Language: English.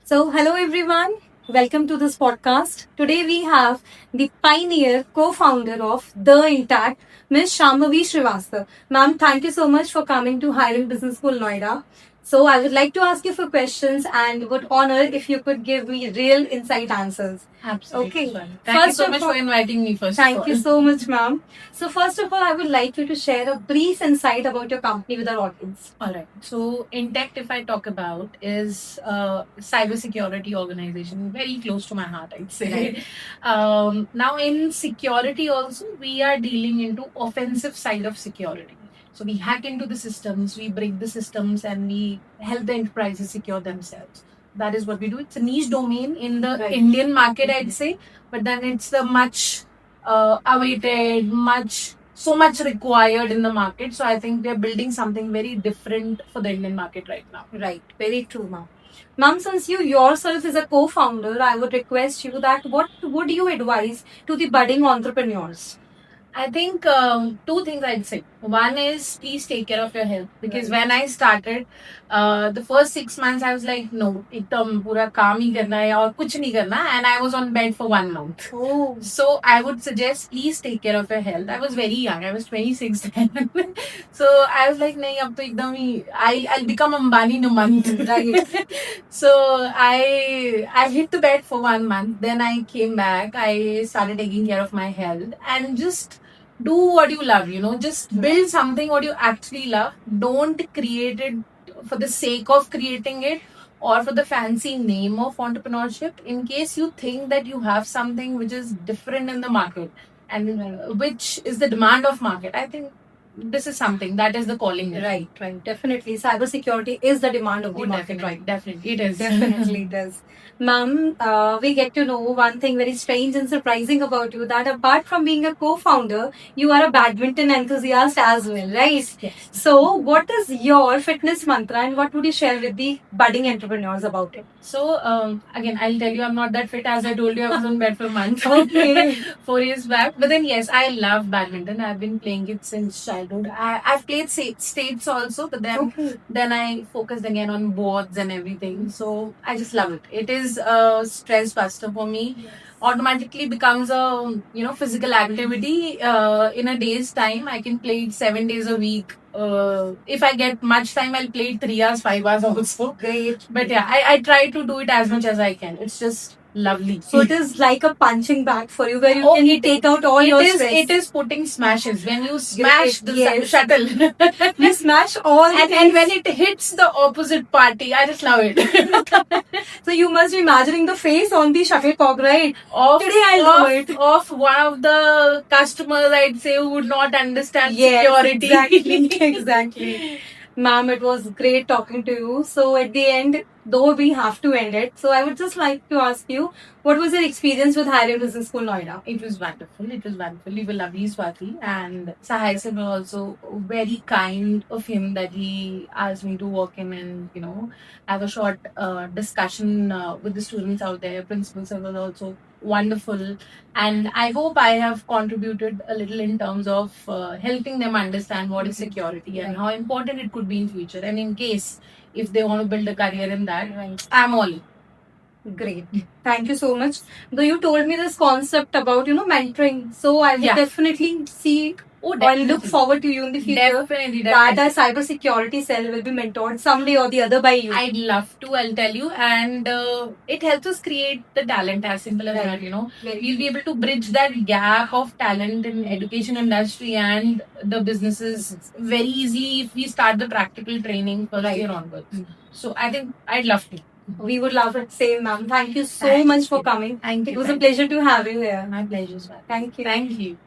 So, hello everyone. Welcome to this podcast. Today we have the pioneer, co-founder of The Intact, Ms. Shambhavi Srivastava. Ma'am, thank you so much for coming to Hiring Business School Noida. So, I would like to ask you for questions and would honor if you could give me real insight answers. Absolutely. Okay. Fine. Thank you so much for inviting me first. Thank you so much, ma'am. So, first of all, I would like you to share a brief insight about your company with our audience. All right. So, Intact, if I talk about, is a cybersecurity organization very close to my heart, I'd say. Right. Now, in security also, we are dealing into offensive side of security. So we hack into the systems, we break the systems, and we help the enterprises secure themselves. That is what we do. It's a niche domain in the Right. Indian market, I'd say, but then it's the much awaited, so much required in the market. So I think we are building something very different for the Indian market right now. Right, very true, ma'am. Ma'am, since you yourself is a co-founder, I would request you that what would you advise to the budding entrepreneurs? I think two things I'd say. One is please take care of your health because Right. when I started, the first 6 months I was like, no, एकदम पूरा काम ही करना है और कुछ नहीं करना, and I was on bed for 1 month. Oh, So I would suggest please take care of your health. I was very young. I was 26 then. So I was like, नहीं अब तो एकदम ही I'll become Ambani in a month. right. So I hit the bed for 1 month. Then I came back. I started taking care of my health and just do what you love. Just build something what you actually love. Don't create it for the sake of creating it or for the fancy name of entrepreneurship. In case you think that you have something which is different in the market and which is the demand of market, I think this is something that is the calling. Right, right. Definitely. Cybersecurity is the demand of the Oh, market, definitely, right? definitely. It is. Definitely it is. Ma'am, we get to know one thing very strange and surprising about you that apart from being a co-founder, you are a badminton enthusiast as well, right? Yes. So, what is your fitness mantra and what would you share with the budding entrepreneurs about it? So, again, I'll tell you, I'm not that fit. As I told you, I was on bed for a month. Okay. 4 years back. But then, yes, I love badminton. I've been playing it since childhood. I've played states also, but then Okay. then I focused again on boards and everything. So I just love it. It is a stress buster for me. Automatically becomes a physical activity. In a day's time, I can play it 7 days a week. If I get much time, I'll play it 3 hours, 5 hours also. Great. But yeah, I try to do it as much as I can. It's just lovely. So it is like a punching bag for you where you Oh, can take out all your stress. It is putting smashes. When you smash the Yes. shuttle You smash all the and things. when it hits the opposite party, I just love it. So you must be imagining the face on the shuttlecock, right? Of, Today I'll do it. of one of the customers, I'd say, who would not understand Yes, security. exactly, exactly. Ma'am, it was great talking to you. So at the end, though we have to end it, so I would just like to ask you, what was your experience with Hiring Business School Noida? It was wonderful. It was wonderful. You were lovely, Swati. And Sahai sir was also very kind of him that he asked me to walk in and, have a short discussion with the students out there. Principal sir was also wonderful. And I hope I have contributed a little in terms of helping them understand what is security and how important it could be in future. And in case if they want to build a career in that, I'm all in. Great. Thank you so much. Though you told me this concept about, mentoring. So I would Yeah. definitely see Oh, or look forward to you in the future. Definitely, That our cybersecurity cell will be mentored someday or the other by you. I'd love to, I'll tell you. And it helps us create the talent as simple as that, Very We'll be able to bridge that gap of talent in education industry and the businesses very easily if we start the practical training first year onwards. So I think I'd love to. We would love it. Same, ma'am. Thank you so Thank much for you. coming. Thank It you. was a pleasure to have you here. My pleasure, Swati. Thank you. Thank you.